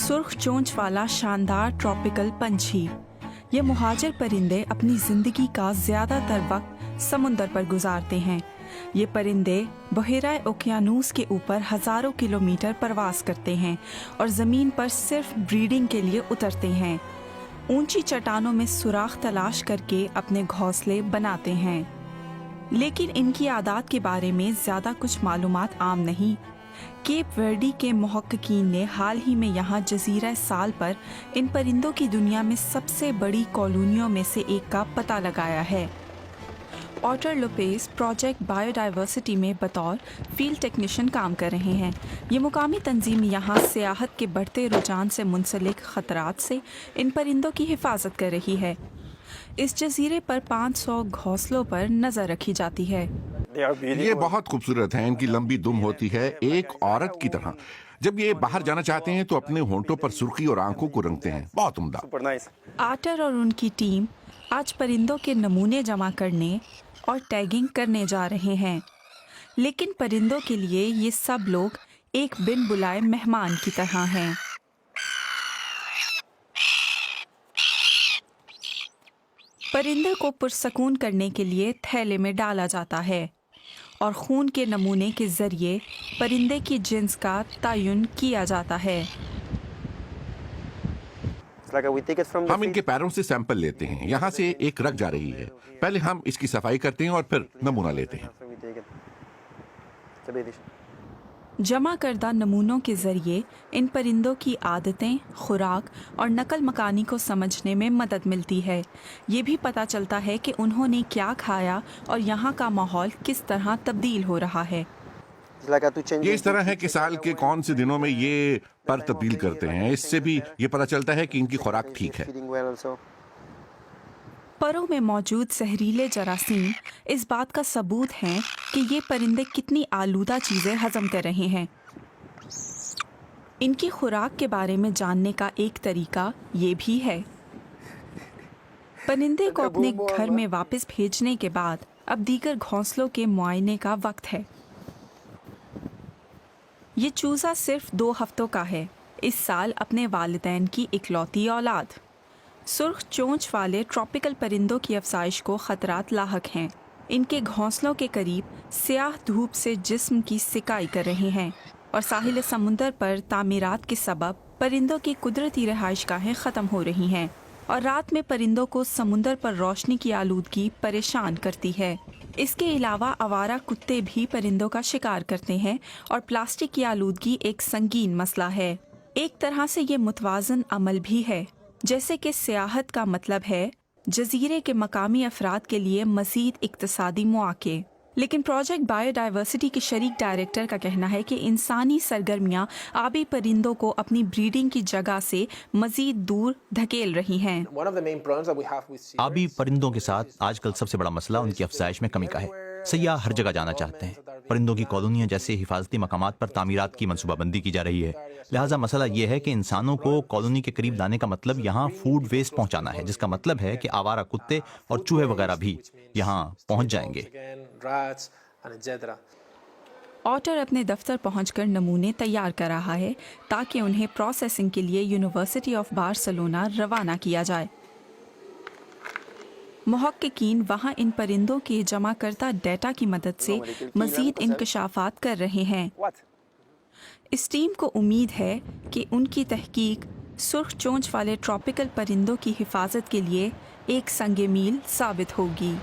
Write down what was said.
सुर्ख चोंच वाला शानदार ट्रॉपिकल पंछी। ये मुहाजिर परिंदे अपनी जिंदगी का ज्यादातर वक्त समुंदर पर गुजारते हैं। ये परिंदे बहेरा ओकियानूस के ऊपर हजारों किलोमीटर प्रवास करते हैं और जमीन पर सिर्फ ब्रीडिंग के लिए उतरते हैं। ऊंची चट्टानों में सुराख तलाश करके अपने घोंसले बनाते हैं, लेकिन इनकी आदत के बारे में ज्यादा कुछ मालूमात आम नहीं। केप वर्डी के मुहक्किकीन ने हाल ही में यहाँ जजीरा साल पर इन परिंदों की दुनिया में सबसे बड़ी कॉलोनियों में से एक का पता लगाया है। ऑटर लोपेज प्रोजेक्ट बायोडाइवर्सिटी में बतौर फील्ड टेक्नीशियन काम कर रहे हैं। ये मुकामी तंजीम यहाँ सियाहत के बढ़ते रुझान से मुंसलिक खतरात से इन परिंदों की हिफाजत कर रही है। इस जजीरे पर 500 घोंसलों पर नजर रखी जाती है। ये बहुत खूबसूरत हैं। इनकी लंबी दुम होती है एक औरत की तरह। जब ये बाहर जाना चाहते हैं तो अपने होंठों पर सुर्खी और आंखों को रंगते हैं। बहुत उम्दा। आटर और उनकी टीम आज परिंदों के नमूने जमा करने और टैगिंग करने जा रहे हैं, लेकिन परिंदों के लिए ये सब लोग एक बिन बुलाए मेहमान की तरह हैं। परिंदे को पुरसकून करने के लिए थैले में डाला जाता है और खून के नमूने के जरिए परिंदे की जिन्स का तयन किया जाता है। हम इनके पैरों से सैंपल लेते हैं। यहाँ से एक रग जा रही है। पहले हम इसकी सफाई करते हैं और फिर नमूना लेते हैं। जमा करदा नमूनों के जरिए इन परिंदों की आदतें, खुराक और नकल मकानी को समझने में मदद मिलती है। ये भी पता चलता है कि उन्होंने क्या खाया और यहाँ का माहौल किस तरह तब्दील हो रहा है। ये इस तरह है कि साल के कौन से दिनों में ये पर तब्दील करते हैं। इससे भी ये पता चलता है कि इनकी खुराक ठीक है। परों में मौजूद जहरीले जरासीम इस बात का सबूत हैं कि ये परिंदे कितनी आलूदा चीजें हजम कर रहे हैं। इनकी खुराक के बारे में जानने का एक तरीका ये भी है। परिंदे को अपने घर में वापस भेजने के बाद अब दीगर घोंसलों के मुआयने का वक्त है। ये चूजा सिर्फ 2 हफ्तों का है, इस साल अपने वालिदैन की इकलौती औलाद। सुर्ख चोंच वाले ट्रॉपिकल परिंदों की अफजाइश को खतरात लाहक हैं। इनके घोंसलों के करीब स्याह धूप से जिस्म की सिकाई कर रहे हैं और साहिल समुंदर पर तामीरात के सबब परिंदों की कुदरती रहायशगाहें ख़त्म हो रही हैं और रात में परिंदों को समुंदर पर रोशनी की आलूदगी परेशान करती है। इसके अलावा आवारा कुत्ते भी परिंदों का शिकार करते हैं और प्लास्टिक की आलूदगी एक संगीन मसला है। एक तरह से ये मुतवाज़न अमल भी है, जैसे कि सियाहत का मतलब है जजीरे के मकामी अफराद के लिए मज़ीद इक्तसादी मौके। लेकिन प्रोजेक्ट बायोडाइवर्सिटी के शरीक डायरेक्टर का कहना है कि इंसानी सरगर्मियाँ आबी परिंदों को अपनी ब्रीडिंग की जगह से मज़ीद दूर धकेल रही हैं। आबी परिंदों के साथ आजकल सबसे बड़ा मसला उनकी अफजाइश में कमी का है। सयाह हर जगह जाना चाहते हैं। परिंदों की कॉलोनियां जैसे हिफाजती मकामात पर तामीरात की मनसूबाबंदी की जा रही है। लिहाजा मसला ये है कि इंसानों को कॉलोनी के करीब लाने का मतलब यहाँ फूड वेस्ट पहुँचाना है, जिसका मतलब है कि आवारा कुत्ते और चूहे वगैरह भी यहाँ पहुँच जाएंगे। ऑटर अपने दफ्तर पहुंचकर नमूने तैयार कर रहा है ताकि उन्हें प्रोसेसिंग के लिए यूनिवर्सिटी ऑफ बार्सिलोना रवाना किया जाए। मुहक्किकीन वहाँ इन परिंदों के जमा करता डेटा की मदद से मज़ीद इंकशाफात कर रहे हैं। इस टीम को उम्मीद है कि उनकी तहकीक सुर्ख चोंच वाले ट्रॉपिकल परिंदों की हिफाजत के लिए एक संग मील साबित होगी।